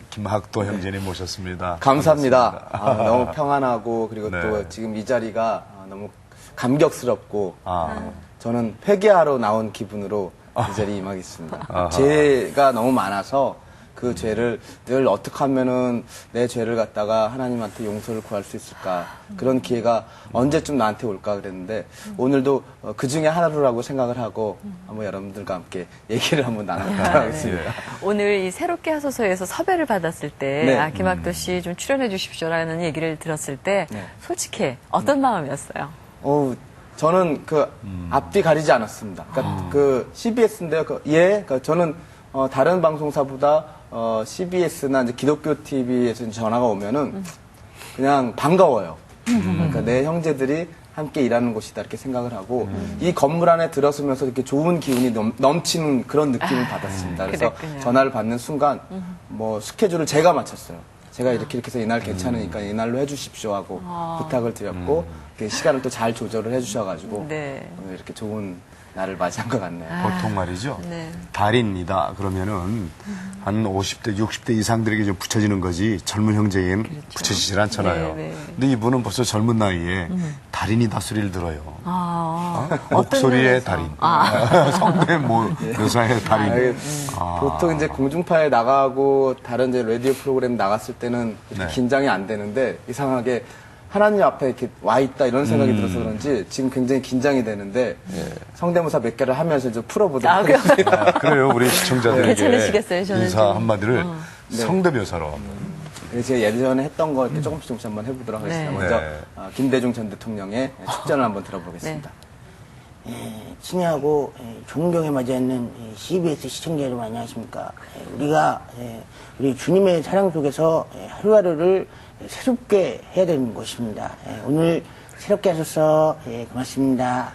김학도 형제님 모셨습니다. 감사합니다. 너무 평안하고 그리고 네. 또 지금 이 자리가 너무 감격스럽고 저는 회개하러 나온 기분으로 이 자리에 임하겠습니다. 죄가 너무 많아서 그 죄를 늘 어떻게 하면은 내 죄를 갖다가 하나님한테 용서를 구할 수 있을까 그런 기회가 언제쯤 나한테 올까 그랬는데 오늘도 그 중에 하루라고 생각을 하고 한번 여러분들과 함께 얘기를 한번 나눠보도록 하겠습니다. 오늘 이 새롭게 하소서에서 섭외를 받았을 때 네. 김학도 씨 좀 출연해 주십시오라는 얘기를 들었을 때 네. 솔직히 어떤 마음이었어요? 저는 앞뒤 가리지 않았습니다. 그러니까 그 CBS인데요. 저는 다른 방송사보다 CBS나 이제 기독교 TV에서 전화가 오면은 그냥 반가워요. 그러니까 내 형제들이 함께 일하는 곳이다 이렇게 생각을 하고 이 건물 안에 들어서면서 이렇게 좋은 기운이 넘치는 그런 느낌을 받았습니다. 그래서 그랬군요. 전화를 받는 순간 스케줄을 제가 맞췄어요. 제가 이렇게 해서 이날 괜찮으니까 이날로 해주십시오 하고 부탁을 드렸고 시간을 또 잘 조절을 해주셔가지고 네. 오늘 이렇게 좋은 날을 맞이한 것 같네요. 보통 말이죠. 네. 달인이다 그러면은 한 50대, 60대 이상들에게 좀 붙여지는 거지 젊은 형제에겐 붙여지질 않잖아요. 네, 네. 근데 이분은 벌써 젊은 나이에 달인이다 소리를 들어요. 목소리의 면에서? 달인, 성대 묘사의 달인. 보통 이제 공중파에 나가고 다른 이제 라디오 프로그램 나갔을 때는 이렇게 네. 긴장이 안 되는데 이상하게 하나님 앞에 이렇게 와 있다 이런 생각이 들어서 그런지 지금 굉장히 긴장이 되는데 성대모사 몇 개를 하면서 좀 풀어보도록 하겠습니다. 그래요, 우리 시청자들에게 괜찮으시겠어요, 저는 인사 좀. 한마디를 성대 묘사로. 제가 예전에 했던 거 이렇게 조금씩 한번 해보도록 하겠습니다. 네. 먼저 네. 김대중 전 대통령의 축전을 한번 들어보겠습니다. 친애하고 존경에 맞아 있는 CBS 시청자 여러분 안녕하십니까. 우리가 우리 주님의 사랑 속에서 하루하루를 새롭게 해야 되는 것입니다. 오늘 새롭게 하셔서 고맙습니다.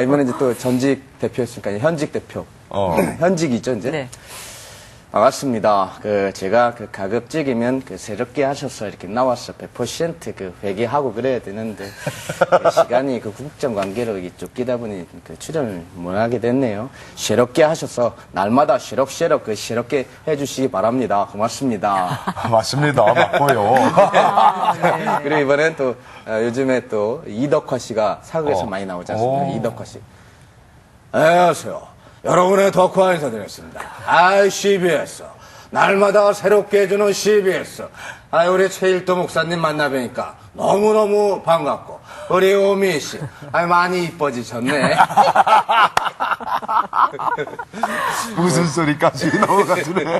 이번에 이제 또 전직 대표였으니까 현직 대표. 현직이죠, 이제. 네. 반갑습니다. 제가 가급적이면 새롭게 하셔서 이렇게 나와서 100% 회개하고 그래야 되는데, 시간이 국정 관계로 이게 쫓기다 보니 출연을 못 하게 됐네요. 새롭게 하셔서 날마다 새롭새롭 새롭게 해주시기 바랍니다. 고맙습니다. 맞습니다. 맞고요. 그리고 이번엔 또, 요즘에 또 이덕화 씨가 사극에서 많이 나오지 않습니까? 이덕화 씨. 안녕하세요. 여러분의 덕화 인사드렸습니다. CBS. 날마다 새롭게 해주는 CBS. 우리 최일도 목사님 만나뵈니까 너무너무 반갑고, 우리 오미 씨. 많이 이뻐지셨네. 무슨 소리까지 넘어가주네.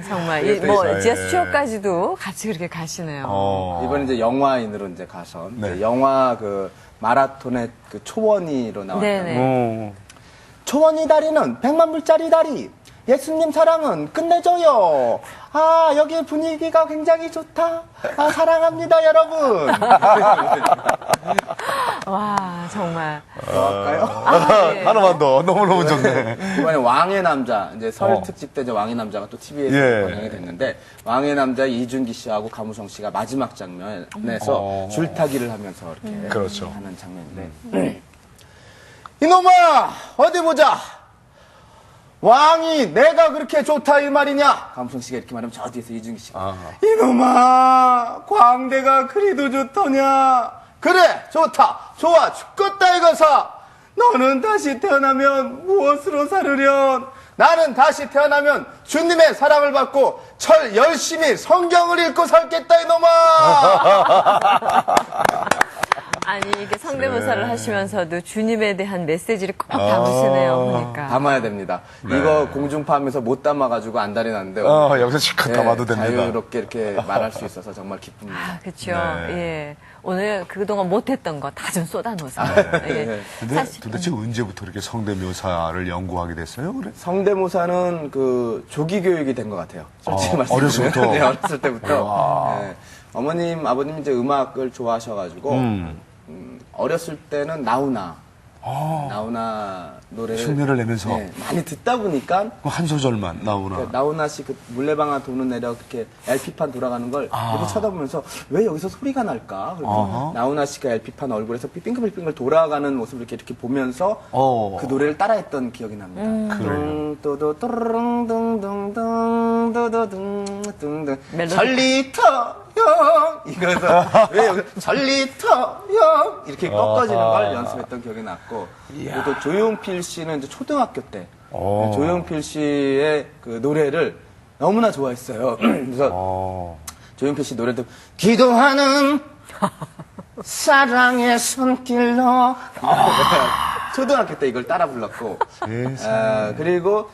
정말 세상에. 제스처까지도 같이 그렇게 가시네요. 이번에 이제 영화인으로 이제 가서, 네. 이제 영화 마라톤의 초원이로 나왔잖아요. 네네. 초원이 다리는 100만 불짜리 다리. 예수님 사랑은 끝내줘요. 여기 분위기가 굉장히 좋다. 사랑합니다, 여러분. 와, 정말. 할까요? 네. 하나만 더. 너무너무 좋네. 이번에 왕의 남자, 이제 설 특집 때 이제 왕의 남자가 또 TV에서 예. 방영이 됐는데, 왕의 남자 이준기 씨하고 가무성 씨가 마지막 장면에서 줄타기를 하면서 이렇게 그렇죠. 하는 장면인데. 이놈아! 어디 보자! 왕이 내가 그렇게 좋다 이 말이냐? 감성 씨가 이렇게 말하면 저 뒤에서 이준기 씨가 이놈아! 광대가 그리도 좋더냐? 그래! 좋다! 좋아! 죽겠다 이거사! 너는 다시 태어나면 무엇으로 살으련? 나는 다시 태어나면 주님의 사랑을 받고 철 열심히 성경을 읽고 살겠다 이놈아! 아니, 이게 성대모사를 하시면서도 주님에 대한 메시지를 꼭 담으시네요, 보니까. 담아야 됩니다. 이거 공중파하면서 못 담아가지고 안달이 났는데 여기서 실컷 담아도 됩니다. 자유롭게 이렇게 말할 수 있어서 정말 기쁩니다. 그렇죠. 네. 예. 오늘 그동안 못했던 거 다 좀 쏟아놓으세요. 예. 근데 사실 도대체 언제부터 이렇게 성대 묘사를 연구하게 됐어요? 그래? 성대모사는 조기 교육이 된 것 같아요. 솔직히 말씀드리면. 어렸을부터? 네, 어렸을 때부터. 네. 어머님, 아버님 이제 음악을 좋아하셔가지고 어렸을 때는 나훈아, 나훈아 노래를 흉내를 내면서? 네, 많이 듣다 보니까 한 소절만 나오나. 나훈아 씨 그 물레방아 도는 내려 그렇게 LP판 돌아가는 걸 이렇게 쳐다보면서 왜 여기서 소리가 날까? 그래서 나훈아 씨가 LP판 얼굴에서 빙글빙글 돌아가는 모습을 이렇게 보면서 그 노래를 따라했던 기억이 납니다. 뚱또도 뚱뚱뚱뚱뚱뚱뚱뚱 멜로디. 전리터 형 이거에서 왜 여기 전리터 형 이렇게 꺾어지는 걸 연습했던 기억이 났고 그리고 또 조용필 씨는 이제 초등학교 때 조용필 씨의 그 노래를 너무나 좋아했어요. 그래서 조용필 씨 노래도 기도하는 사랑의 손길로 초등학교 때 이걸 따라 불렀고 그리고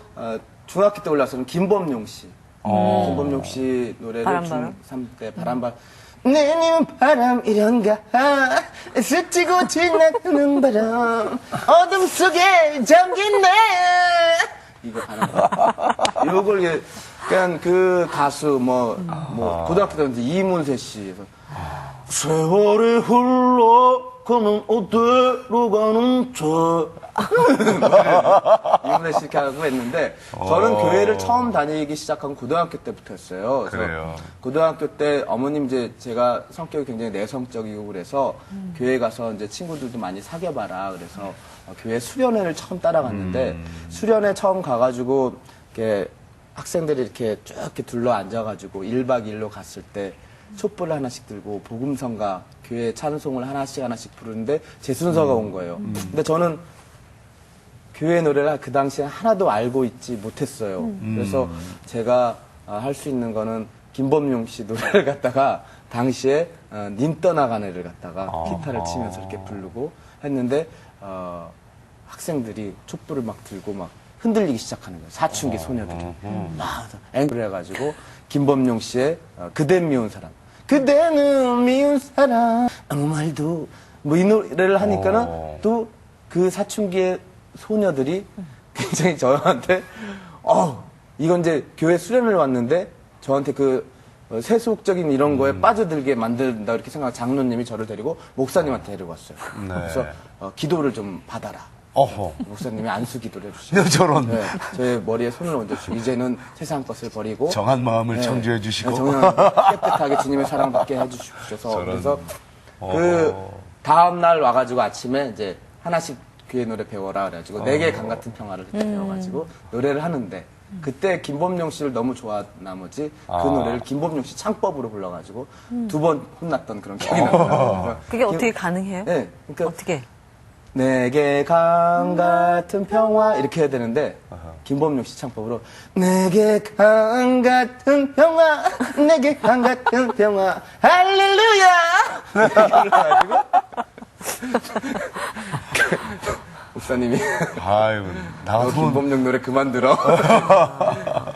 중학교 때 올라서는 김범용 씨 김범용 씨 노래를 바람바람? 중3 때 바람바람 내님 바람 이런가 스치고 지나가는 바람 어둠 속에 잠긴 내 이거 바람바람 요걸 그냥 그 가수 뭐 고등학교 때 이제 이문세 씨에서 세월이 흘러가는 어디로 가는 저 이문세 씨 이렇게 하고 했는데 저는 교회를 처음 다니기 시작한 고등학교 때부터였어요. 그래서 그래요. 고등학교 때 어머님 이제 제가 성격이 굉장히 내성적이고 그래서 교회 가서 이제 친구들도 많이 사귀어봐라 그래서 교회 수련회를 처음 따라갔는데 수련회 처음 가가지고 이렇게 학생들이 이렇게 쭉 이렇게 둘러 앉아가지고 1박 2일로 갔을 때 촛불을 하나씩 들고 복음성가 교회 찬송을 하나씩 부르는데 제 순서가 온 거예요. 근데 저는 교회 노래를 그 당시에 하나도 알고 있지 못했어요. 그래서 제가 할 수 있는 거는 김범용 씨 노래를 갖다가 당시에 님 떠나가네를 갖다가 기타를 치면서 이렇게 부르고 했는데 학생들이 촛불을 막 들고 막 흔들리기 시작하는 거예요. 사춘기 소녀들이. 막 앵글 해가지고 김범용 씨의 그댄 미운 사람. 그대는 미운 사람 아무 말도 뭐 이 노래를 하니까는 또 그 사춘기의 소녀들이 굉장히 저한테 이건 이제 교회 수련을 왔는데 저한테 그 세속적인 이런 거에 빠져들게 만든다 이렇게 생각한 장로님이 저를 데리고 목사님한테 데리고 왔어요. 네. 그래서 기도를 좀 받아라. 어허. 목사님이 안수 기도를 해주시고 저런. 네, 저의 머리에 손을 얹어주시고 이제는 세상 것을 버리고 정한 마음을 청주해 주시고. 정말 깨끗하게 주님의 사랑받게 해주셔서 그래서 그 다음 날 와가지고 아침에 이제 하나씩 교회 노래 배워라 그래가지고 내게 강 같은 평화를 배워가지고 노래를 하는데 그때 김범용 씨를 너무 좋아한 나머지 그 노래를 김범용 씨 창법으로 불러가지고 2번 혼났던 그런 기억이 납니다. 그게 어떻게 가능해요? 네, 그러니까 어떻게? 내게 강 같은 평화 이렇게 해야 되는데 김범용 씨 창법으로 내게 강 같은 평화 내게 강 같은 평화 할렐루야 이렇게 불러가지고 목사님이 아유, 너 김범용 노래 그만 들어.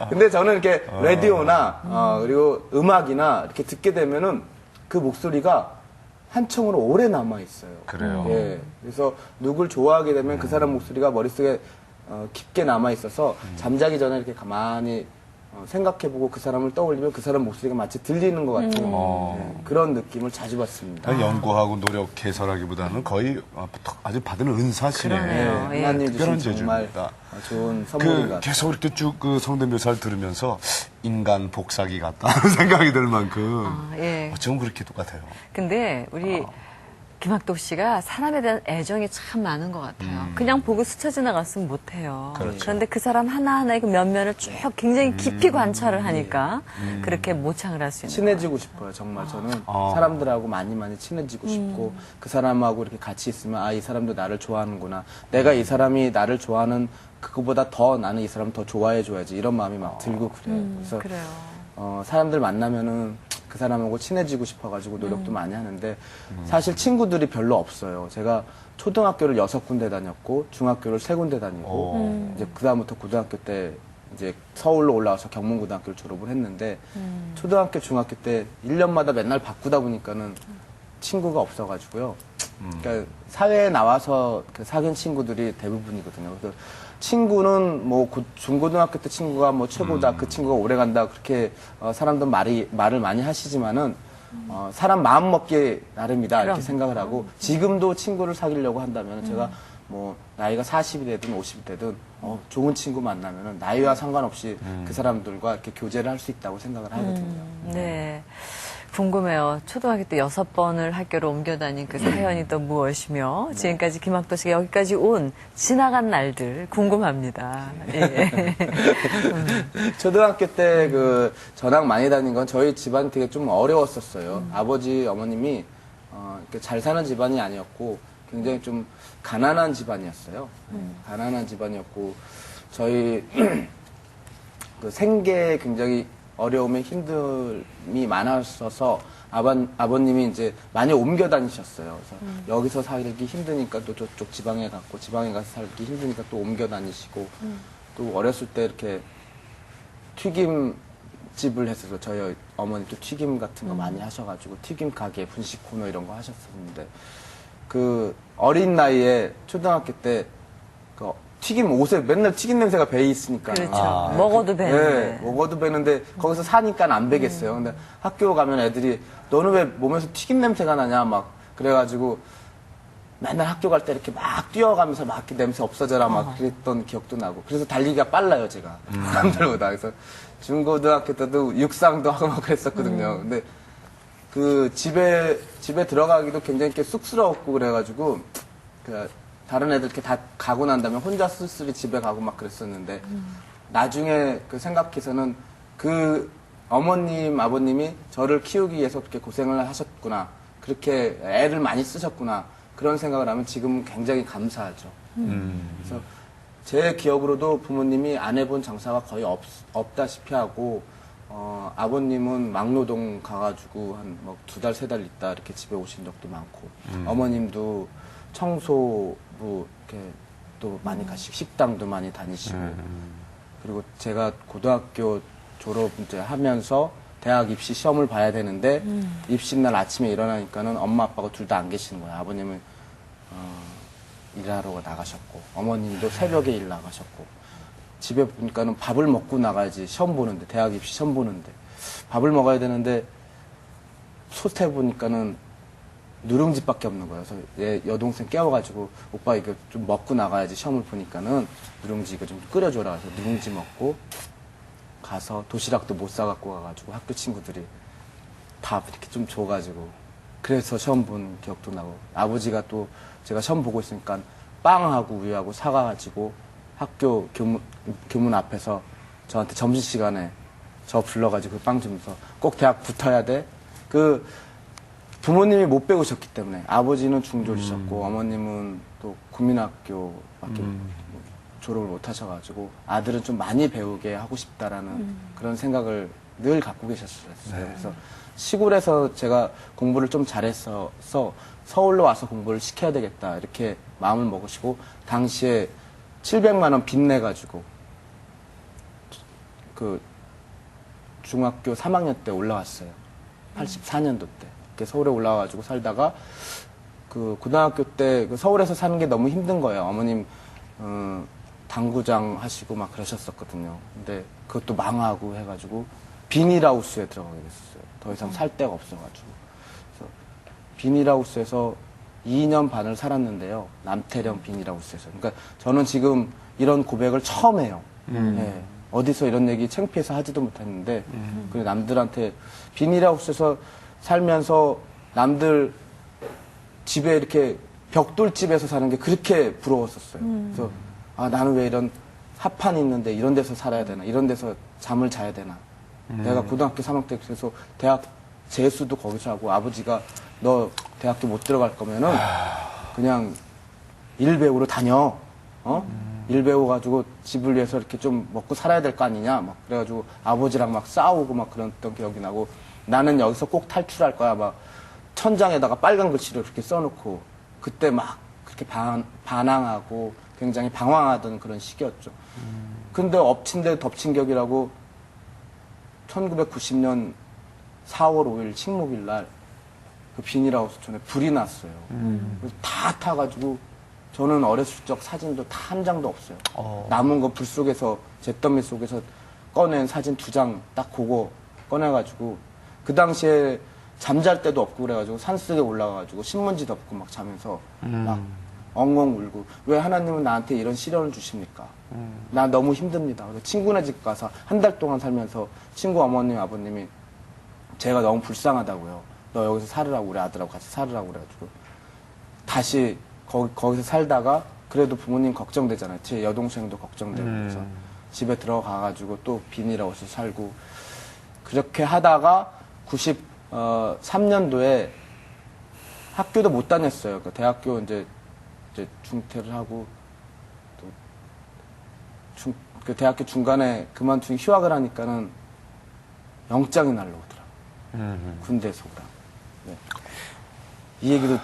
근데 저는 이렇게 라디오나 그리고 음악이나 이렇게 듣게 되면은 그 목소리가 한청으로 오래 남아 있어요. 그래요. 예. 그래서 누굴 좋아하게 되면 그 사람 목소리가 머릿속에 깊게 남아 있어서 잠자기 전에 이렇게 가만히 생각해보고 그 사람을 떠올리면 그 사람 목소리가 마치 들리는 것 같은 예, 그런 느낌을 자주 받습니다. 연구하고 노력해서라기보다는 거의 아주 받은 은사시네. 그러네요. 예. 하나님 특별한 주신 정말 재주입니다. 좋은 선물인 것 같아요. 계속 이렇게 쭉 그 성대묘사를 들으면서 인간 복사기 같다 하는 생각이 들 만큼 예. 어쩜 그렇게 똑같아요. 근데 우리 김학도 씨가 사람에 대한 애정이 참 많은 것 같아요. 그냥 보고 스쳐 지나갔으면 못해요. 그렇죠. 그런데 그 사람 하나하나의 그 면면을 쭉 굉장히 깊이 관찰을 하니까 그렇게 모창을 할 수 있는 친해지고 싶어요. 정말 저는 사람들하고 많이 친해지고 싶고 그 사람하고 이렇게 같이 있으면 이 사람도 나를 좋아하는구나. 내가 이 사람이 나를 좋아하는 그거보다 더 나는 이 사람 더 좋아해줘야지 이런 마음이 막 들고 그래요. 그래서 그래요. 사람들 만나면은 그 사람하고 친해지고 싶어가지고 노력도 많이 하는데 사실 친구들이 별로 없어요. 제가 초등학교를 6군데 다녔고 중학교를 3군데 다니고 이제 그다음부터 고등학교 때 이제 서울로 올라와서 경문고등학교를 졸업을 했는데 초등학교 중학교 때 1년마다 맨날 바꾸다 보니까는 친구가 없어가지고요. 그러니까 사회에 나와서 사귄 친구들이 대부분이거든요. 그래서 친구는 뭐 중고등학교 때 친구가 뭐 최고다, 그 친구가 오래 간다 그렇게 사람들 말을 많이 하시지만은 사람 마음 먹기 나름이다 이렇게 생각을 하고 지금도 친구를 사귀려고 한다면 제가 뭐 나이가 40이 되든 50이 되든 좋은 친구 만나면은 나이와 상관없이 그 사람들과 이렇게 교제를 할 수 있다고 생각을 하거든요. 네. 궁금해요. 초등학교 때 6번을 학교로 옮겨 다닌 그 사연이 또 무엇이며 지금까지 김학도 씨가 여기까지 온 지나간 날들 궁금합니다. 예. 초등학교 때 그 전학 많이 다닌 건 저희 집안이 되게 좀 어려웠었어요. 아버지, 어머님이 이렇게 잘 사는 집안이 아니었고 굉장히 좀 가난한 집안이었어요. 가난한 집안이었고 저희 그 생계에 굉장히 어려움에 힘듦이 많았어서 아버님이 이제 많이 옮겨 다니셨어요. 그래서 여기서 살기 힘드니까 또 저쪽 지방에 갔고 지방에 가서 살기 힘드니까 또 옮겨 다니시고 또 어렸을 때 이렇게 튀김집을 했어서 저희 어머니 또 튀김 같은 거 많이 하셔가지고 튀김 가게 분식 코너 이런 거 하셨었는데 그 어린 나이에 초등학교 때 그 튀김 옷에 맨날 튀김 냄새가 배에 있으니까. 그렇죠. 먹어도 배는데. 네, 먹어도 배는데 거기서 사니까 안 배겠어요. 근데 학교 가면 애들이 너는 왜 몸에서 튀김 냄새가 나냐 막 그래가지고 맨날 학교 갈 때 이렇게 막 뛰어가면서 막 이렇게 냄새 없어져라 막 그랬던 기억도 나고 그래서 달리기가 빨라요 제가 남들보다. 그래서 중고등학교 때도 육상도 하고 막 그랬었거든요. 근데 그 집에 들어가기도 굉장히 이렇게 쑥스러웠고 그래가지고 그 다른 애들 이렇게 다 가고 난 다음에 혼자 쓸쓸히 집에 가고 막 그랬었는데 나중에 그 생각해서는 그 어머님 아버님이 저를 키우기 위해서 그렇게 고생을 하셨구나 그렇게 애를 많이 쓰셨구나 그런 생각을 하면 지금 굉장히 감사하죠. 그래서 제 기억으로도 부모님이 안 해본 장사가 거의 없다시피 하고 아버님은 막노동 가가지고 한 뭐 2달, 3달 있다 이렇게 집에 오신 적도 많고 어머님도 청소부 이렇게 또 많이 가시고 식당도 많이 다니시고 그리고 제가 고등학교 졸업 이제 하면서 대학 입시 시험을 봐야 되는데 입시 날 아침에 일어나니까는 엄마 아빠가 둘 다 안 계시는 거예요. 아버님은 일하러 나가셨고 어머님도 새벽에 일 나가셨고 집에 보니까는 밥을 먹고 나가야지 시험 보는데 대학 입시 시험 보는데 밥을 먹어야 되는데 솥에 보니까는 누룽지밖에 없는 거예요. 그래서 얘 여동생 깨워가지고 오빠 이거 좀 먹고 나가야지 시험을 보니까는 누룽지 이거 좀 끓여줘라 해서 누룽지 먹고 가서 도시락도 못 사갖고 가가지고 학교 친구들이 밥 이렇게 좀 줘가지고 그래서 시험 본 기억도 나고 아버지가 또 제가 시험 보고 있으니까 빵하고 우유하고 사가지고 학교 교문 앞에서 저한테 점심시간에 저 불러가지고 그 빵 주면서 꼭 대학 붙어야 돼. 그 부모님이 못 배우셨기 때문에 아버지는 중졸이셨고 어머님은 또 국민학교밖에 졸업을 못 하셔가지고 아들은 좀 많이 배우게 하고 싶다라는 그런 생각을 늘 갖고 계셨어요. 그래서 시골에서 제가 공부를 좀 잘했어서 서울로 와서 공부를 시켜야 되겠다 이렇게 마음을 먹으시고 당시에 700만 원 빚내가지고 그 중학교 3학년 때 올라왔어요. 84년도 때. 이렇게 서울에 올라와가지고 살다가 그 고등학교 때 그 서울에서 사는 게 너무 힘든 거예요. 어머님 당구장 하시고 막 그러셨었거든요. 근데 그것도 망하고 해가지고 비닐하우스에 들어가게 됐어요. 더 이상 살 데가 없어가지고. 그래서 비닐하우스에서 2년 반을 살았는데요. 남태령 비닐하우스에서. 그러니까 저는 지금 이런 고백을 처음 해요. 네. 어디서 이런 얘기 창피해서 하지도 못했는데 그 남들한테 비닐하우스에서 살면서 남들 집에 이렇게 벽돌집에서 사는 게 그렇게 부러웠었어요. 그래서 아 나는 왜 이런 합판 있는데 이런 데서 살아야 되나 이런 데서 잠을 자야 되나 내가 고등학교 3학년 때 그래서 대학 재수도 거기서 하고 아버지가 너 대학교 못 들어갈 거면은 그냥 일 배우러 다녀 일 배워가지고 집을 위해서 이렇게 좀 먹고 살아야 될 거 아니냐 막 그래가지고 아버지랑 막 싸우고 막 그랬던 기억이 나고 나는 여기서 꼭 탈출할 거야 막 천장에다가 빨간 글씨를 그렇게 써놓고 그때 막 그렇게 반항하고 굉장히 방황하던 그런 시기였죠. 근데 엎친 데 덮친 격이라고 1990년 4월 5일 식목일 날 그 비닐하우스촌에 불이 났어요. 그래서 다 타가지고 저는 어렸을 적 사진도 다 한 장도 없어요. 남은 거 불 속에서 잿더미 속에서 꺼낸 사진 2장 딱 그거 꺼내가지고 그 당시에 잠잘 데도 없고 그래가지고 산속에 올라가가지고 신문지 덮고 막 자면서 막 엉엉 울고 왜 하나님은 나한테 이런 시련을 주십니까? 나 너무 힘듭니다. 그래서 친구네 집 가서 한 달 동안 살면서 친구 어머님 아버님이 제가 너무 불쌍하다고요. 너 여기서 살으라고 우리 아들하고 같이 살으라고 그래가지고 다시 거기서 살다가 그래도 부모님 걱정되잖아요. 제 여동생도 걱정되고 그래서 집에 들어가가지고 또 비닐하우스 살고 그렇게 하다가 93년도에 학교도 못 다녔어요. 그러니까 대학교 이제 중퇴를 하고 또 그 대학교 중간에 그만두고 휴학을 하니까는 영장이 날라오더라고요. 군대에서 오라. 네. 이 얘기도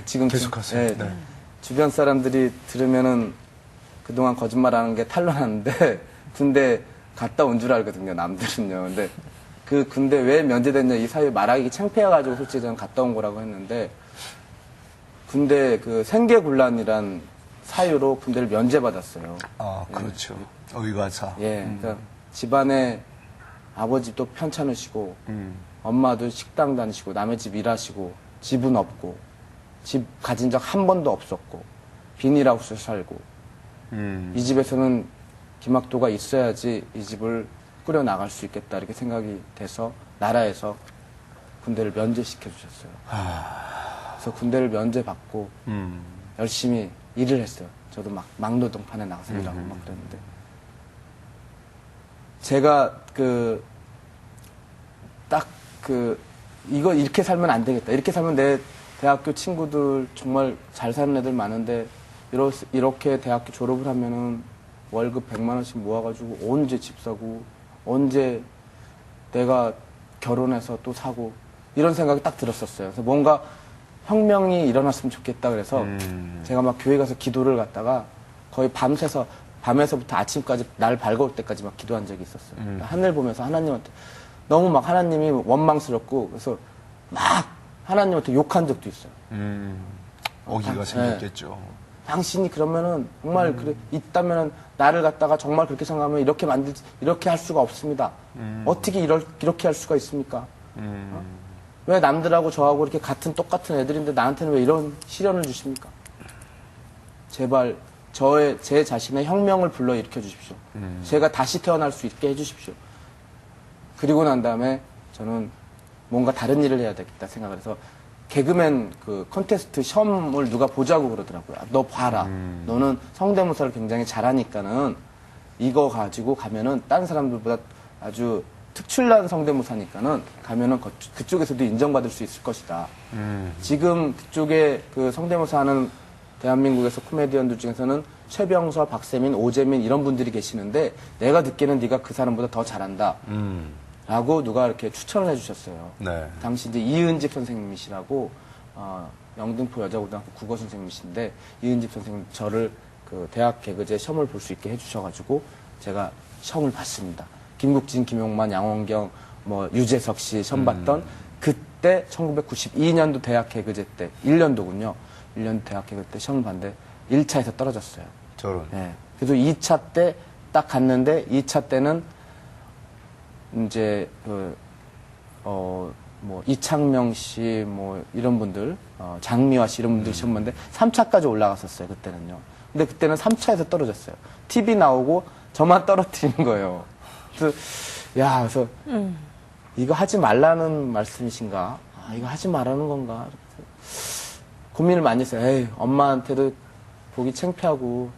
지금 계속하세요. 네. 주변 사람들이 들으면은 그동안 거짓말하는 게 탄로나는데 군대 갔다 온 줄 알거든요. 남들은요. 근데 그 군대 왜 면제됐냐 이 사유 말하기 창피해가지고 솔직히 저는 갔다 온 거라고 했는데 군대 그 생계곤란이란 사유로 군대를 면제받았어요. 아, 그렇죠. 의과사. 예. 그러니까 집안에 아버지도 편찮으시고 엄마도 식당 다니시고 남의 집 일하시고 집은 없고 집 가진 적 한 번도 없었고 비닐하우스 살고 이 집에서는 김학도가 있어야지 이 집을 꾸려 나갈 수 있겠다 이렇게 생각이 돼서 나라에서 군대를 면제시켜 주셨어요. 그래서 군대를 면제받고 열심히 일을 했어요. 저도 막 막노동판에 나가서 일하고 막 그랬는데 제가 이거 이렇게 살면 안 되겠다. 이렇게 살면 내 대학교 친구들 정말 잘 사는 애들 많은데 이렇게 대학교 졸업을 하면은 월급 100만 원씩 모아가지고 언제 집 사고 언제 내가 결혼해서 또 사고 이런 생각이 딱 들었었어요. 그래서 뭔가 혁명이 일어났으면 좋겠다 그래서 제가 막 교회 가서 기도를 갔다가 거의 밤에서부터 아침까지 날 밝아올 때까지 막 기도한 적이 있었어요. 하늘 보면서 하나님한테 너무 막 하나님이 원망스럽고 그래서 막 하나님한테 욕한 적도 있어요. 오기가 생겼겠죠. 당신이 그러면은 정말 그래 있다면은 나를 갖다가 정말 그렇게 생각하면 이렇게 할 수가 없습니다. 어떻게 이렇게 할 수가 있습니까? 왜 남들하고 저하고 이렇게 똑같은 애들인데 나한테는 왜 이런 시련을 주십니까? 제발 제 자신의 혁명을 불러일으켜 주십시오. 제가 다시 태어날 수 있게 해주십시오. 그리고 난 다음에 저는 뭔가 다른 일을 해야 되겠다 생각을 해서 개그맨 그 콘테스트 시험을 누가 보자고 그러더라고요. 너 봐라. 너는 성대모사를 굉장히 잘하니까는 이거 가지고 가면은 다른 사람들보다 아주 특출난 성대모사니까는 가면은 그쪽에서도 인정받을 수 있을 것이다. 지금 그쪽에 그 성대모사 하는 대한민국에서 코미디언들 중에서는 최병서, 박세민, 오재민 이런 분들이 계시는데 내가 듣기에는 네가 그 사람보다 더 잘한다. 라고 누가 이렇게 추천을 해주셨어요. 네. 당시 이제 이은집 선생님이시라고 영등포 여자고등학교 국어 선생님이신데 이은집 선생님 저를 그 대학 개그제 시험을 볼 수 있게 해주셔가지고 제가 시험을 봤습니다. 김국진, 김용만, 양원경, 유재석 씨 시험 봤던 그때 1992년도 대학 개그제 때 1년도군요. 1년 대학 개그 때 시험을 봤는데 1차에서 떨어졌어요. 저런. 네. 그래서 2차 때 딱 갔는데 2차 때는 이제 이창명 씨 이런 분들 장미화 씨 이런 분들 시험 봤는데 3차까지 올라갔었어요. 그때는요. 근데 그때는 3차에서 떨어졌어요. TV 나오고 저만 떨어뜨리는 거예요. 그래서 이거 하지 말라는 말씀이신가? 이거 하지 말라는 건가? 고민을 많이 했어요. 에이, 엄마한테도 보기 창피하고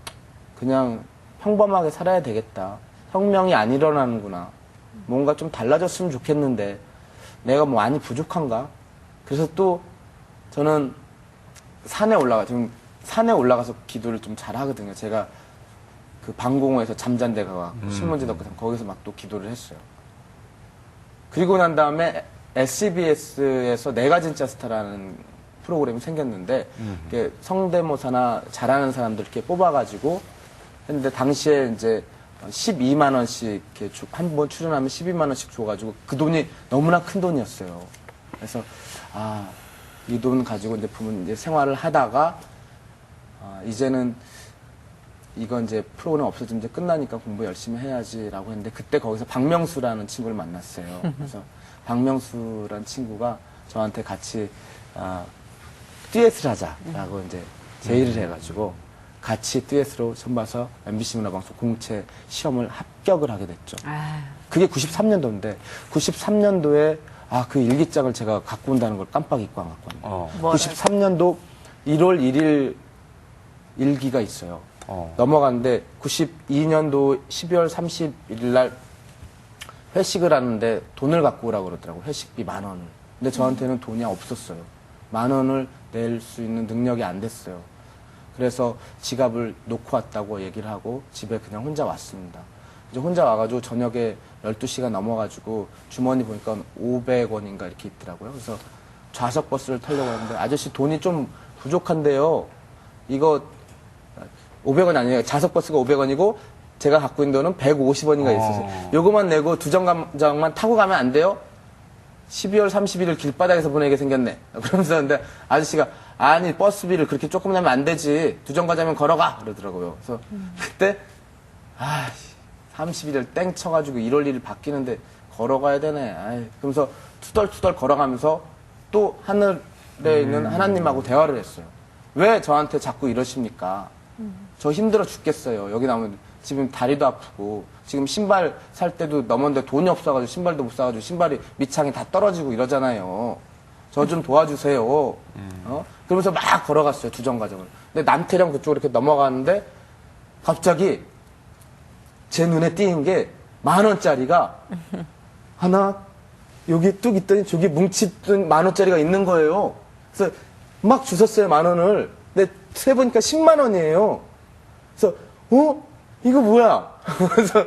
그냥 평범하게 살아야 되겠다. 혁명이 안 일어나는구나. 뭔가 좀 달라졌으면 좋겠는데 내가 많이 부족한가? 그래서 또 저는 산에 올라가서 기도를 좀 잘하거든요. 제가 그 방공호에서 잠잔 데가 신문지 덮고 거기서 막 또 기도를 했어요. 그리고 난 다음에 SBS에서 내가 진짜 스타라는 프로그램이 생겼는데 성대모사나 잘하는 사람들 이렇게 뽑아가지고 했는데 당시에 이제 12만 원씩 이렇게 한 번 출연하면 12만 원씩 줘가지고 그 돈이 너무나 큰 돈이었어요. 그래서 이 돈 가지고 이제 부모님 이제 생활을 하다가 이제는 이건 이제 프로그램 없어지면 이제 끝나니까 공부 열심히 해야지라고 했는데 그때 거기서 박명수라는 친구를 만났어요. 그래서 박명수라는 친구가 저한테 같이 듀엣을 하자라고 이제 제의를 해가지고 같이 듀엣으로 선봐서 MBC 문화방송 공채 시험을 합격을 하게 됐죠. 그게 93년도인데 93년도에 그 일기장을 제가 갖고 온다는 걸 깜빡 잊고 안 갖고 왔네요. 93년도 1월 1일 일기가 있어요. 넘어갔는데 92년도 12월 31일 날 회식을 하는데 돈을 갖고 오라고 그러더라고요. 회식비 10,000원. 근데 저한테는 돈이 없었어요. 10,000원을 낼 수 있는 능력이 안 됐어요. 그래서 지갑을 놓고 왔다고 얘기를 하고 집에 그냥 혼자 왔습니다. 이제 혼자 와가지고 저녁에 12시가 넘어가지고 주머니 보니까 500원인가 이렇게 있더라고요. 그래서 좌석 버스를 타려고 하는데 아저씨 돈이 좀 부족한데요. 이거 500원이 아니에요. 좌석 버스가 500원이고 제가 갖고 있는 돈은 150원인가 있었어요. 요거만 내고 2정거장만 타고 가면 안 돼요? 12월 31일 길바닥에서 보내게 생겼네. 그러면서 근데 아저씨가 아니 버스비를 그렇게 조금 내면 안 되지. 2정거장면 걸어가 그러더라고요. 그래서 그때 31일 땡 쳐가지고 1월 1일 바뀌는데 걸어가야 되네. 그러면서 투덜투덜 걸어가면서 또 하늘에 있는 하나님하고 대화를 했어요. 왜 저한테 자꾸 이러십니까? 저 힘들어 죽겠어요. 여기 나오면 지금 다리도 아프고 지금 신발 살 때도 넘었는데 돈이 없어가지고 신발도 못 사가지고 신발이 밑창이 다 떨어지고 이러잖아요. 저 좀 도와주세요. 그러면서 막 걸어갔어요. 2정거장을. 근데 남태령 그쪽으로 이렇게 넘어가는데 갑자기 제 눈에 띄는 게 10,000원짜리가 하나 여기 뚝 있더니 저기 뭉치던 10,000원짜리가 있는 거예요. 그래서 막 주웠어요. 10,000원을. 근데 세보니까 10만 원이에요. 그래서 이거 뭐야? 그래서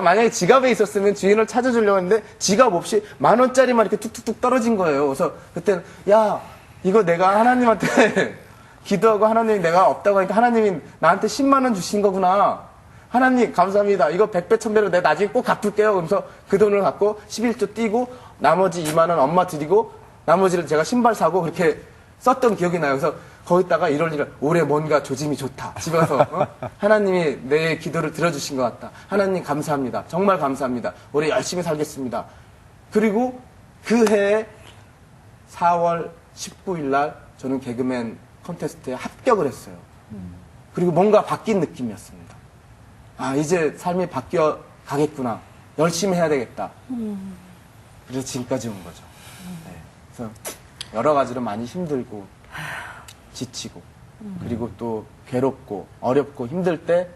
만약에 지갑에 있었으면 주인을 찾아주려고 했는데 지갑 없이 10,000원짜리만 이렇게 툭툭툭 떨어진 거예요. 그래서 그때는 야 이거 내가 하나님한테 기도하고 하나님이 내가 없다고 하니까 하나님이 나한테 10만 원 주신 거구나. 하나님 감사합니다. 이거 100배 1000배로 내가 나중에 꼭 갚을게요. 그러면서 그 돈을 갖고 11조 띄고 나머지 2만 원 엄마 드리고 나머지를 제가 신발 사고 그렇게 썼던 기억이 나요. 그래서 거기다가 1월 1일 올해 뭔가 조짐이 좋다. 집에 가서 하나님이 내 기도를 들어주신 것 같다. 하나님 감사합니다. 정말 감사합니다. 올해 열심히 살겠습니다. 그리고 그 해에 4월 19일 날 저는 개그맨 콘테스트에 합격을 했어요. 그리고 뭔가 바뀐 느낌이었습니다. 이제 삶이 바뀌어 가겠구나. 열심히 해야 되겠다. 그래서 지금까지 온 거죠. 네. 그래서 여러 가지로 많이 힘들고 지치고 그리고 또 괴롭고 어렵고 힘들 때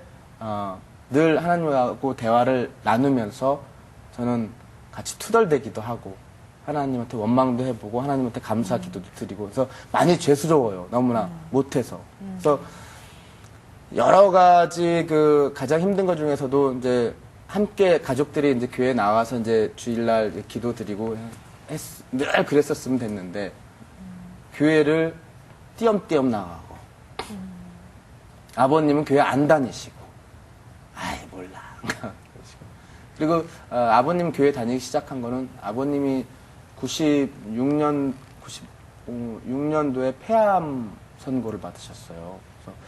늘 하나님하고 대화를 나누면서 저는 같이 투덜대기도 하고 하나님한테 원망도 해보고 하나님한테 감사 기도도 드리고 그래서 많이 죄스러워요. 너무나 못해서. 그래서 여러 가지 가장 힘든 것 중에서도 이제 함께 가족들이 이제 교회에 나와서 이제 주일날 기도 드리고 늘 그랬었으면 됐는데 교회를 띄엄띄엄 나가고 아버님은 교회 안 다니시고 몰라 그리고 아버님 교회 다니기 시작한 거는 아버님이 96년도에 폐암 선고를 받으셨어요. 그래서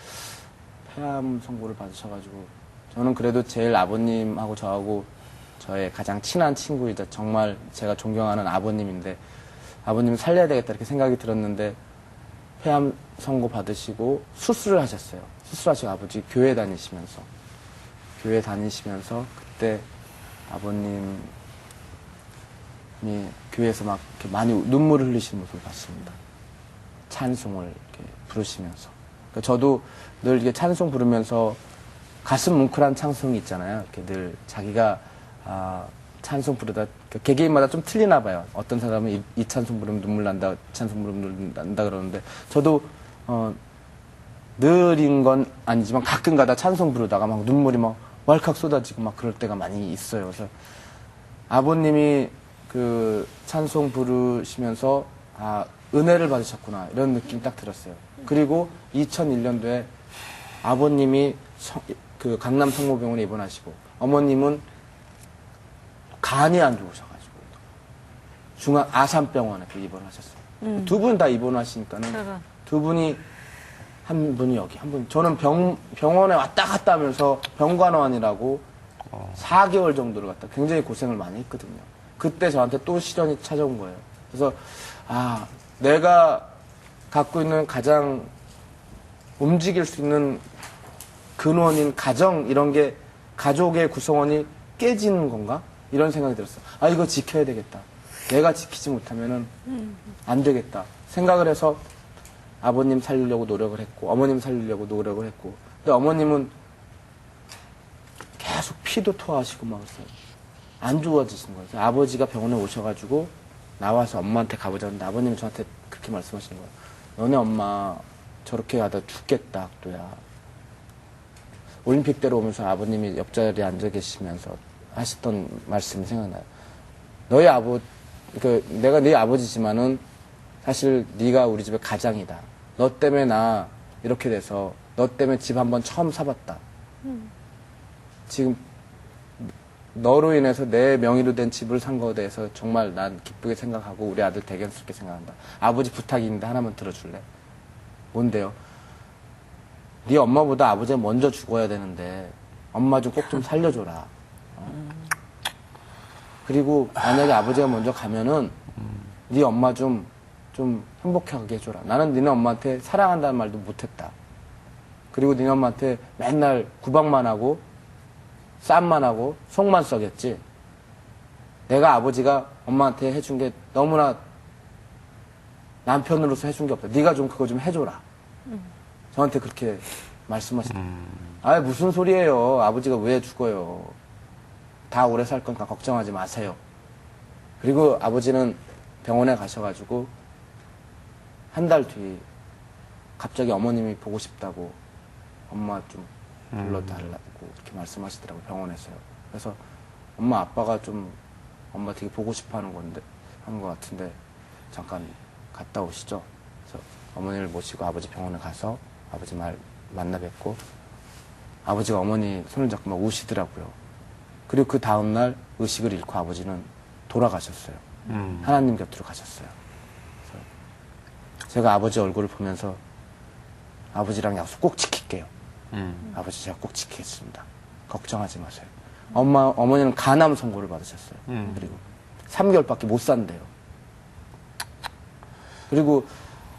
폐암 선고를 받으셔가지고 저는 그래도 제일 아버님하고 저하고 저의 가장 친한 친구이자 정말 제가 존경하는 아버님인데 아버님을 살려야 되겠다 이렇게 생각이 들었는데 폐암 선고 받으시고 수술을 하셨어요. 수술하시고 아버지 교회 다니시면서 그때 아버님이 교회에서 막 이렇게 많이 눈물을 흘리시는 모습을 봤습니다. 찬송을 이렇게 부르시면서. 그러니까 저도 늘 이렇게 찬송 부르면서 가슴 뭉클한 찬송이 있잖아요. 이렇게 늘 자기가 찬송 부르다 개개인마다 좀 틀리나 봐요. 어떤 사람은 이 찬송 부르면 눈물 난다, 이 찬송 부르면 눈물 난다 그러는데 저도 늘인 건 아니지만 가끔가다 찬송 부르다가 막 눈물이 막 왈칵 쏟아지고 막 그럴 때가 많이 있어요. 그래서 아버님이 그 찬송 부르시면서 은혜를 받으셨구나 이런 느낌 딱 들었어요. 그리고 2001년도에 아버님이 그 강남 성모병원에 입원하시고 어머님은 간이 안 좋으셔가지고 중앙 아산병원에 입원하셨어요. 두 분 다 입원하시니까는 두 분이 한 분이 여기 한 분 저는 병원에 왔다 갔다 하면서 병간호원이라고 4개월 정도를 갖다 굉장히 고생을 많이 했거든요. 그때 저한테 또 시련이 찾아온 거예요. 그래서 내가 갖고 있는 가장 움직일 수 있는 근원인 가정 이런 게 가족의 구성원이 깨지는 건가? 이런 생각이 들었어. 아, 이거 지켜야 되겠다. 내가 지키지 못하면은 안 되겠다. 생각을 해서 아버님 살리려고 노력을 했고, 어머님 살리려고 노력을 했고. 근데 어머님은 계속 피도 토하시고 막 안 좋아지시는 거예요. 아버지가 병원에 오셔가지고 나와서 엄마한테 가보자는데 아버님이 저한테 그렇게 말씀하시는 거예요. 너네 엄마 저렇게 하다 죽겠다, 악도야. 올림픽대로 오면서 아버님이 옆자리에 앉아 계시면서 하셨던 말씀이 생각나요. 너희 내가 네 아버지지만은 사실 네가 우리 집의 가장이다. 너 때문에 나 이렇게 돼서 너 때문에 집 한번 처음 사봤다. 지금 너로 인해서 내 명의로 된 집을 산 거에 대해서 정말 난 기쁘게 생각하고 우리 아들 대견스럽게 생각한다. 아버지 부탁이 있는데 하나만 들어줄래? 뭔데요? 네 엄마보다 아버지가 먼저 죽어야 되는데 엄마 좀 꼭 좀 살려줘라. 그리고 만약에 아버지가 먼저 가면은 네 엄마 좀 행복하게 해줘라. 나는 니네 엄마한테 사랑한다는 말도 못했다. 그리고 니네 엄마한테 맨날 구박만 하고 쌈만 하고 속만 썩였지. 내가 아버지가 엄마한테 해준 게 너무나 남편으로서 해준 게 없다. 네가 좀 그거 좀 해줘라. 저한테 그렇게 말씀하시다. 아, 무슨 소리예요. 아버지가 왜 죽어요. 다 오래 살 거니까 걱정하지 마세요. 그리고 아버지는 병원에 가셔가지고 한 달 뒤 갑자기 어머님이 보고 싶다고 엄마 좀 불러달라고 이렇게 말씀하시더라고요. 병원에서요. 그래서 엄마 아빠가 좀 엄마 되게 보고 싶어 하는 것 같은데 잠깐 갔다 오시죠. 그래서 어머니를 모시고 아버지 병원에 가서 아버지 만나 뵙고 아버지가 어머니 손을 잡고 막 우시더라고요. 그리고 그 다음날 의식을 잃고 아버지는 돌아가셨어요. 하나님 곁으로 가셨어요. 그래서 제가 아버지 얼굴을 보면서 아버지랑 약속 꼭 지킬게요. 아버지 제가 꼭 지키겠습니다. 걱정하지 마세요. 어머니는 간암 선고를 받으셨어요. 그리고 3개월밖에 못 산대요. 그리고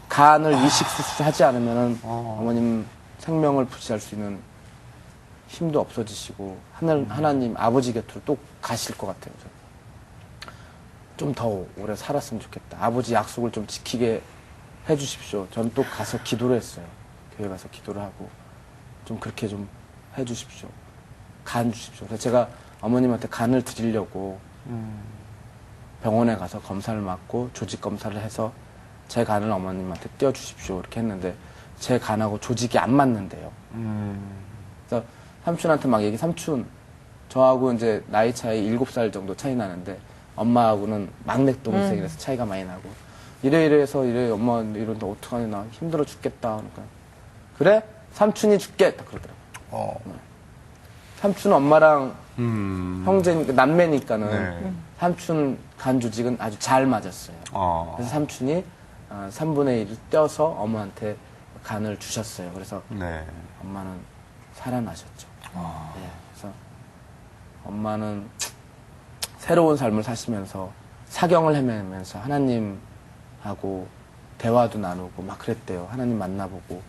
간을 이식 수술하지 않으면 어머님 생명을 부지할 수 있는 힘도 없어지시고 하나님 아버지 곁으로 또 가실 것 같아요. 좀 더 오래 살았으면 좋겠다. 아버지 약속을 좀 지키게 해주십시오. 전 또 가서 기도를 했어요. 교회 가서 기도를 하고 좀 그렇게 좀 해주십시오. 간 주십시오. 그래서 제가 어머님한테 간을 드리려고 병원에 가서 검사를 받고 조직 검사를 해서 제 간을 어머님한테 띄워주십시오. 이렇게 했는데 제 간하고 조직이 안 맞는데요. 그래서 삼촌한테 막 삼촌 저하고 이제 나이 차이 7살 정도 차이 나는데 엄마하고는 막내 동생이라서 차이가 많이 나고 이래 해서 엄마 이런데 어떡하니 나 힘들어 죽겠다. 그러니까 그래? 삼촌이 줄게. 딱 그러더라고요. 삼촌 엄마랑 형제니까 남매니까는 네. 삼촌 간 조직은 아주 잘 맞았어요. 그래서 삼촌이 3분의 1을 떼어서 엄마한테 간을 주셨어요. 그래서 네. 엄마는 살아나셨죠. 네, 그래서 엄마는 새로운 삶을 사시면서 사경을 헤매면서 하나님하고 대화도 나누고 막 그랬대요. 하나님 만나보고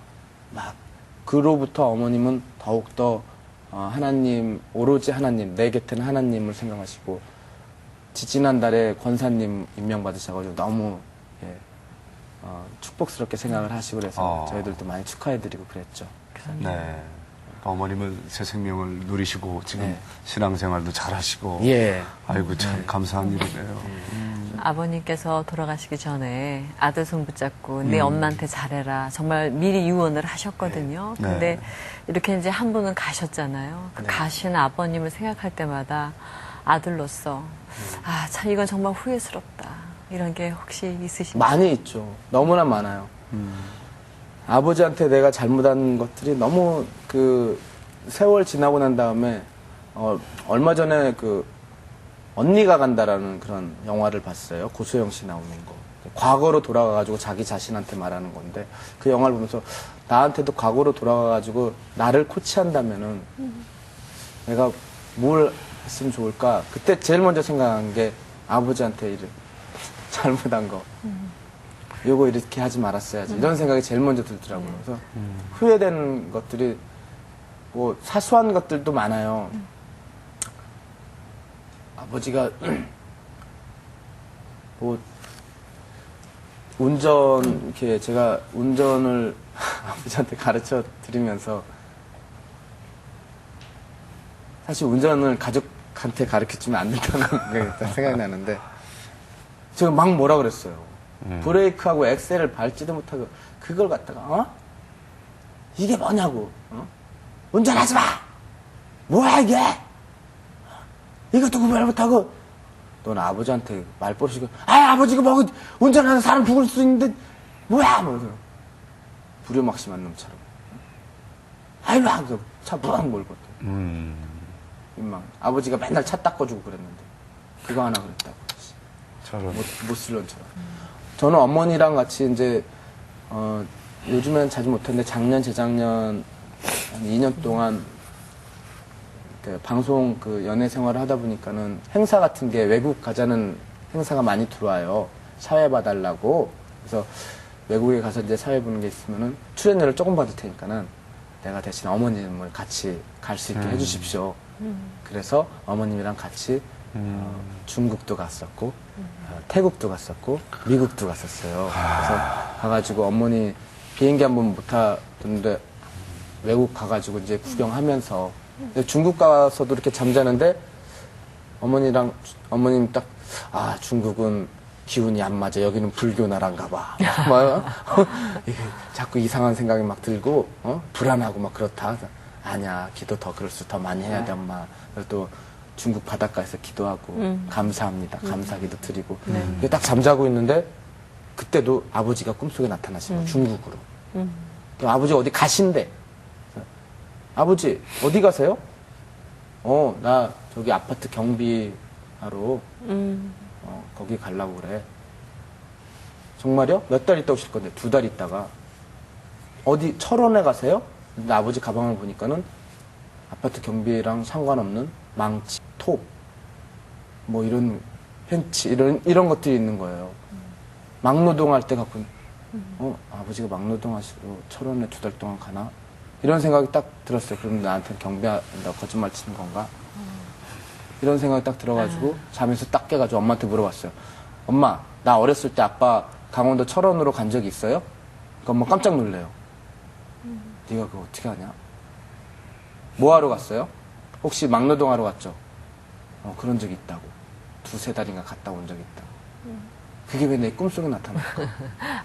막 그로부터 어머님은 더욱더 하나님 오로지 하나님 내 곁에는 하나님을 생각하시고 지지난달에 권사님 임명받으셔가지고 너무 축복스럽게 생각을 하시고 그래서 저희들도 많이 축하해드리고 그랬죠. 네. 어머님은 새 생명을 누리시고 지금 네. 신앙생활도 잘하시고. 예. 아이고 참 감사한 일이네요. 아버님께서 돌아가시기 전에 아들 손 붙잡고 네 엄마한테 잘해라. 정말 미리 유언을 하셨거든요. 네. 근데 이렇게 이제 한 분은 가셨잖아요. 그 가신 아버님을 생각할 때마다 아들로서 아, 참 이건 정말 후회스럽다. 이런 게 혹시 있으신가요? 많이 있죠. 너무나 많아요. 아버지한테 내가 잘못한 것들이 너무 세월 지나고 난 다음에 얼마 전에 언니가 간다라는 그런 영화를 봤어요. 고소영 씨 나오는 거. 과거로 돌아가가지고 자기 자신한테 말하는 건데 그 영화를 보면서 나한테도 과거로 돌아가가지고 나를 코치한다면은 내가 뭘 했으면 좋을까? 그때 제일 먼저 생각한 게 아버지한테 잘못한 거. 요거 이렇게 하지 말았어야지. 이런 생각이 제일 먼저 들더라고요. 그래서 후회되는 것들이 뭐 사소한 것들도 많아요. 아버지가 뭐 이렇게 제가 운전을 아버지한테 가르쳐 드리면서 사실 운전을 가족한테 가르쳐 주면 안 된다는 게 생각이 나는데 제가 막 뭐라 그랬어요. 브레이크하고 엑셀을 밟지도 못하고 그걸 갖다가 이게 뭐냐고 운전하지 마! 뭐야 이게! 이것도 구별 못하고 넌 아버지한테 말버릇이고 아버지가 뭐 운전하는 사람 죽을 수 있는데 뭐야! 뭐 불효막심한 놈처럼 아이고 하면서 차 부랑 몰고 민망. 아버지가 맨날 차 닦아주고 그랬는데 그거 하나 그랬다고 저런. 못 쓸 놈처럼. 저는 어머니랑 같이 이제 요즘엔 자주 못했는데 작년 재작년 한 2년 동안 그 방송 그 연애 생활을 하다 보니까는 행사 같은 게 외국 가자는 행사가 많이 들어와요. 사회 봐달라고. 그래서 외국에 가서 이제 사회 보는 게 있으면은 출연료를 조금 받을 테니까는 내가 대신 어머님을 같이 갈 수 있게 해주십시오. 그래서 어머님이랑 같이 중국도 갔었고 태국도 갔었고 미국도 갔었어요. 그래서 가가지고 어머니 비행기 한 번 못 타던데 외국 가가지고 이제 구경하면서 중국 가서도 이렇게 잠자는데 어머님 딱 중국은 기운이 안 맞아. 여기는 불교 나라인가 봐. 자꾸 이상한 생각이 막 들고 불안하고 막 그렇다. 아니야. 기도 더 많이 해야 돼 엄마. 그리고 또 중국 바닷가에서 기도하고 감사합니다. 감사기도 드리고 딱 잠자고 있는데 그때도 아버지가 꿈속에 나타나시고 중국으로 또 아버지 어디 가신대. 아버지 어디 가세요? 나 저기 아파트 경비하러 거기 가려고 그래. 정말요? 몇 달 있다 오실 건데 2달 있다가 어디 철원에 가세요? 근데 아버지 가방을 보니까는 아파트 경비랑 상관없는 망치, 톱, 뭐 이런 펜치 이런 것들이 있는 거예요. 막노동 할 때 갖고 아버지가 막노동 하시러 철원에 2달 동안 가나? 이런 생각이 딱 들었어요. 그럼 나한테 경비한다 거짓말 치는 건가? 이런 생각이 딱 들어가지고 잠에서 딱 깨가지고 엄마한테 물어봤어요. 엄마, 나 어렸을 때 아빠 강원도 철원으로 간 적이 있어요? 그러니까 엄마 깜짝 놀래요. 네가 그거 어떻게 하냐? 뭐 하러 갔어요? 혹시 막노동 하러 갔죠? 그런 적이 있다고. 2-3달인가 갔다 온 적이 있다고. 그게 왜 내 꿈속에 나타날까?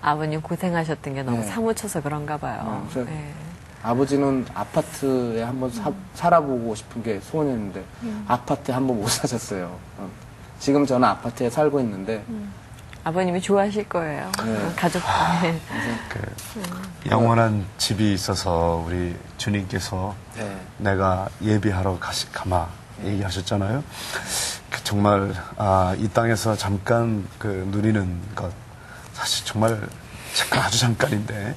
아버님 고생하셨던 게 너무 네. 사무쳐서 그런가 봐요. 그래서 네. 아버지는 아파트에 한번 살아보고 싶은 게 소원이었는데 아파트에 한번 못 사셨어요. 지금 저는 아파트에 살고 있는데 아버님이 좋아하실 거예요. 네. 가족. 네. 영원한 집이 있어서 우리 주님께서 네. 내가 예비하러 가마 얘기하셨잖아요. 정말 이 땅에서 잠깐 누리는 것 사실 정말 아주 잠깐인데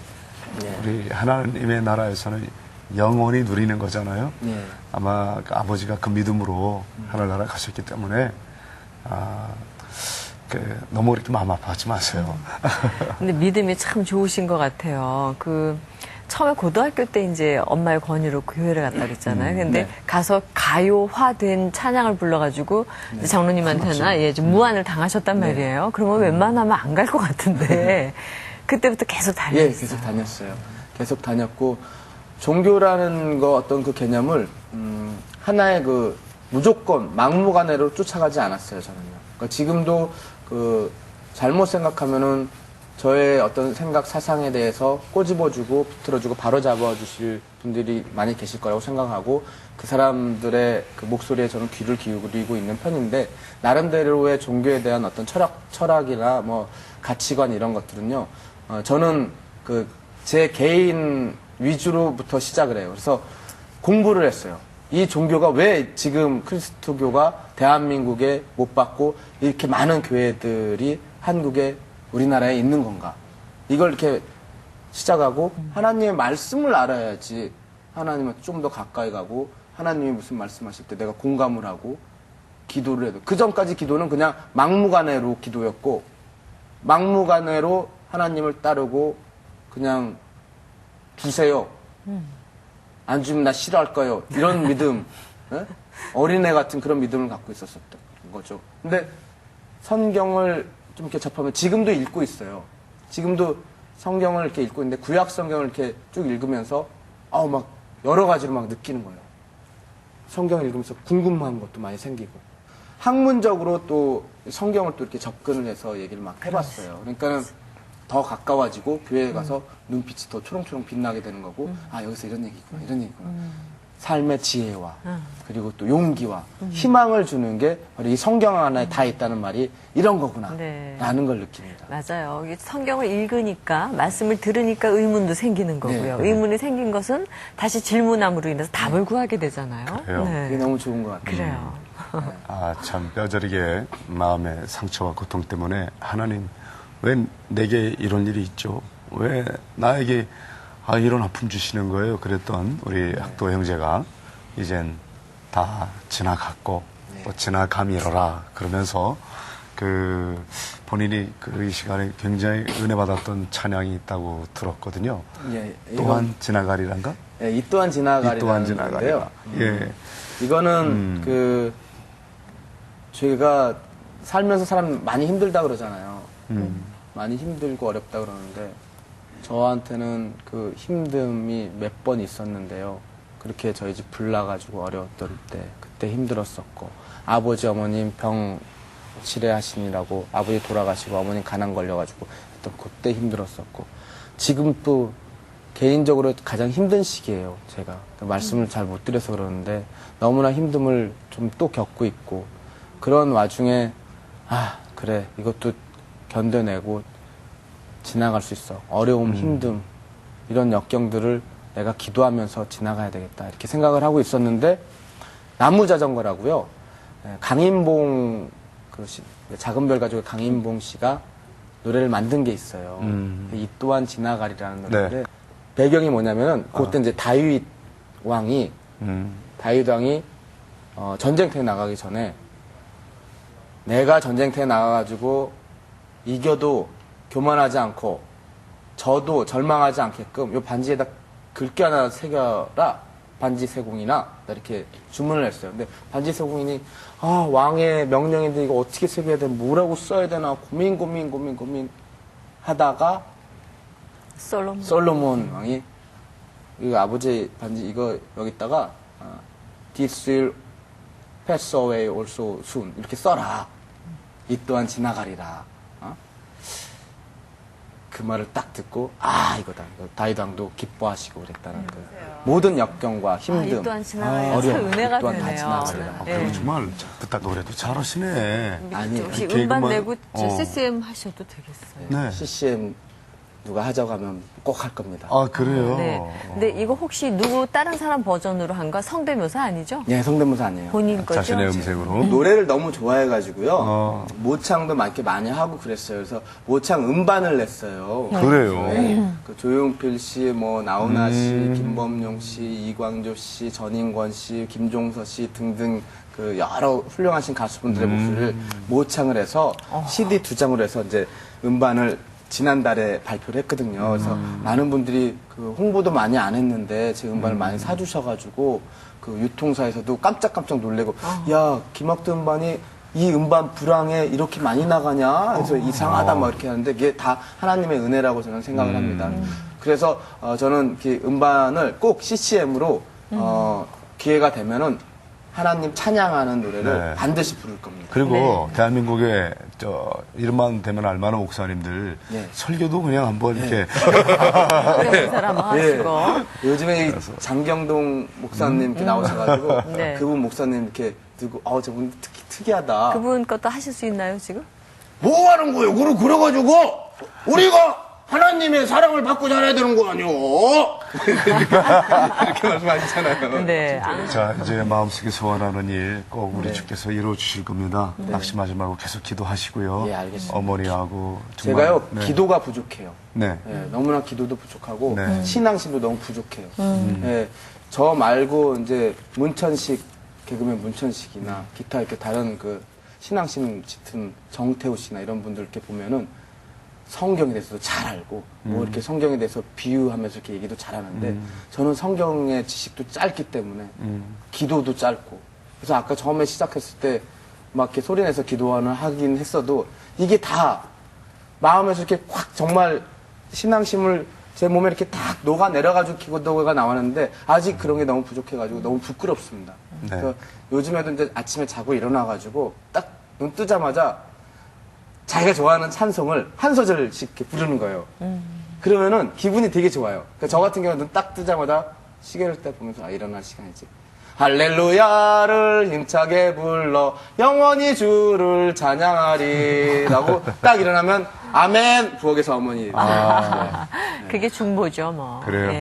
네. 우리 하나님의 나라에서는 영원히 누리는 거잖아요. 네. 아마 아버지가 그 믿음으로 하늘나라 가셨기 때문에 너무 그렇게 마음 아파하지 마세요. 근데 믿음이 참 좋으신 것 같아요. 처음에 고등학교 때 이제 엄마의 권유로 교회를 갔다 그랬잖아요. 근데 네. 가서 가요화된 찬양을 불러가지고 이제 장로님한테나 좀 무안을 당하셨단 말이에요. 그러면 웬만하면 안 갈 것 같은데 그때부터 계속 다녔어요. 예, 계속 다녔어요. 계속 다녔고 종교라는 거 어떤 그 개념을 하나의 무조건 막무가내로 쫓아가지 않았어요. 저는요. 그러니까 지금도 잘못 생각하면은 저의 어떤 생각 사상에 대해서 꼬집어주고 비틀어주고 바로잡아 주실 분들이 많이 계실 거라고 생각하고 그 사람들의 그 목소리에 저는 귀를 기울이고 있는 편인데 나름대로의 종교에 대한 어떤 철학이나 뭐 가치관 이런 것들은요. 저는 제 개인 위주로부터 시작을 해요. 그래서 공부를 했어요. 이 종교가 왜 지금 그리스도교가 대한민국에 못 받고 이렇게 많은 교회들이 한국에 우리나라에 있는 건가? 이걸 이렇게 시작하고 하나님의 말씀을 알아야지 하나님한테 좀 더 가까이 가고 하나님이 무슨 말씀하실 때 내가 공감을 하고 기도를 해도 그 전까지 기도는 그냥 막무가내로 기도였고 막무가내로 하나님을 따르고 그냥 주세요. 안 주면 나 싫어할 거예요. 이런 믿음, 예? 어린애 같은 그런 믿음을 갖고 있었던 거죠. 근데 성경을 좀 이렇게 접하면 지금도 읽고 있어요. 지금도 성경을 이렇게 읽고 있는데 구약 성경을 이렇게 쭉 읽으면서 막 여러 가지로 막 느끼는 거예요. 성경을 읽으면서 궁금한 것도 많이 생기고 학문적으로 또 성경을 또 이렇게 접근을 해서 얘기를 막 해봤어요. 그러니까는 더 가까워지고 교회에 가서 눈빛이 더 초롱초롱 빛나게 되는 거고 여기서 이런 얘기구나 이런 얘기구나. 삶의 지혜와 그리고 또 용기와 희망을 주는 게 바로 이 성경 안에 다 있다는 말이 이런 거구나 네. 라는 걸 느낍니다. 맞아요. 이게 성경을 읽으니까 말씀을 들으니까 의문도 생기는 거고요. 네. 의문이 생긴 것은 다시 질문함으로 인해서 답을 구하게 되잖아요. 그래요. 그게 너무 좋은 것 같아요. 그래요. 아, 참 뼈저리게 마음의 상처와 고통 때문에 하나님 왜 내게 이런 일이 있죠? 왜 나에게 이런 아픔 주시는 거예요? 그랬던 우리 학도 형제가 이젠 다 지나갔고 또 지나가미로라 그러면서 그 본인이 그 시간에 굉장히 은혜 받았던 찬양이 있다고 들었거든요. 예, 또한 지나가리란가? 예, 이 또한 지나가리라는 이 또한 지나가리라. 건데요. 예. 이거는 저희가 살면서 사람 많이 힘들다 그러잖아요. 많이 힘들고 어렵다 그러는데 저한테는 그 힘듦이 몇 번 있었는데요. 그렇게 저희 집 불 나가지고 어려웠던 때 그때 힘들었었고 아버지 어머님 병 치료하시느라고 아버지 돌아가시고 어머님 가난 걸려가지고 했던 그때 힘들었었고 지금 또 개인적으로 가장 힘든 시기예요. 제가 말씀을 잘 못 드려서 그러는데 너무나 힘듦을 좀 또 겪고 있고 그런 와중에 그래 이것도 견뎌내고 지나갈 수 있어. 어려움, 힘듦 이런 역경들을 내가 기도하면서 지나가야 되겠다 이렇게 생각을 하고 있었는데 나무자전거라고요. 강인봉 작은별 가족의 강인봉 씨가 노래를 만든 게 있어요. 이 또한 지나가리라는 노래인데 네. 배경이 뭐냐면은 그때 이제 다윗 왕이 전쟁터에 나가기 전에 내가 전쟁터에 나가가지고 이겨도 교만하지 않고 저도 절망하지 않게끔 요 반지에다 글귀 하나 새겨라. 반지 세공이나 이렇게 주문을 했어요. 근데 반지 세공인이 왕의 명령인데 이거 어떻게 새겨야 돼? 뭐라고 써야 되나 고민 하다가 솔로몬 왕이 이거 아버지 반지 이거 여기다가 This will pass away also soon 이렇게 써라. 이 또한 지나가리라. 그 말을 딱 듣고 이거다. 다윗 왕도 기뻐하시고 그랬다는 그 모든 역경과 힘듦, 이 또한 지나가리라. 참 은혜가 이 또한 다 되네요. 지나가리라. 네. 정말 듣다 노래도 잘하시네. 아니, 혹시 개그만- 음반 내고 CCM 하셔도 되겠어요. 네. CCM 누가 하자고 하면 꼭 할 겁니다. 그래요? 네. 근데 이거 혹시 누구 다른 사람 버전으로 한 거 성대묘사 아니죠? 예, 성대모사 아니에요. 본인 거죠? 자신의 음색으로. 노래를 너무 좋아해가지고요. 모창도 많이 하고 그랬어요. 그래서 모창 음반을 냈어요. 그래요? 네. 그 조용필 씨, 나훈아 씨, 김범용 씨, 이광조 씨, 전인권 씨, 김종서 씨 등등 그 여러 훌륭하신 가수분들의 목소리를 모창을 해서 CD 2장으로 해서 이제 음반을 지난달에 발표를 했거든요. 그래서 많은 분들이 그 홍보도 많이 안 했는데 제 음반을 많이 사주셔가지고 그 유통사에서도 깜짝깜짝 놀래고 야 김학도 음반이 이 음반 불황에 이렇게 많이 나가냐? 그래서 이상하다 막 이렇게 하는데 이게 다 하나님의 은혜라고 저는 생각을 합니다. 그래서 저는 그 음반을 꼭 CCM으로 기회가 되면은 하나님 찬양하는 노래를 네. 반드시 부를 겁니다. 그리고 대한민국에 이름만 되면 알만한 목사님들 네. 설교도 그냥 한번 이렇게 그 사람 하시고. 요즘에 이 장경동 목사님 이렇게 나오셔가지고 네. 그분 목사님 이렇게 듣고 저분 특이하다. 그분 것도 하실 수 있나요, 지금? 뭐 하는 거예요? 그래가지고 우리가 하나님의 사랑을 받고 살아야 되는 거 아니오? 이렇게 말씀하시잖아요. 네. 자 이제 마음속에 소원하는 일 꼭 우리 주께서 이루어 주실 겁니다. 낙심하지 말고 계속 기도하시고요. 예, 알겠습니다. 어머니하고 정말, 제가요 네. 기도가 부족해요. 네. 예, 너무나 기도도 부족하고 네. 신앙심도 너무 부족해요. 예, 저 말고 이제 문천식 개그맨 문천식이나 기타 이렇게 다른 그 신앙심 짙은 정태우 씨나 이런 분들 이렇게 보면은 성경에 대해서도 잘 알고 뭐 이렇게 성경에 대해서 비유하면서 이렇게 얘기도 잘하는데 저는 성경의 지식도 짧기 때문에 기도도 짧고 그래서 아까 처음에 시작했을 때 막 이렇게 소리내서 하긴 했어도 이게 다 마음에서 이렇게 확 정말 신앙심을 제 몸에 이렇게 딱 녹아 내려가지고 기도가 나왔는데 아직 그런 게 너무 부족해가지고 너무 부끄럽습니다. 네. 그래서 요즘에도 이제 아침에 자고 일어나가지고 딱 눈 뜨자마자 자기가 좋아하는 찬송을 한 소절씩 이렇게 부르는 거예요. 그러면은 기분이 되게 좋아요. 그러니까 저 같은 경우는 눈 딱 뜨자마자 시계를 딱 보면서 일어날 시간이지. 할렐루야를 힘차게 불러 영원히 주를 찬양하리 라고 딱 일어나면 아멘 부엌에서 어머니 그게 중보죠, 뭐. 그래요. 예.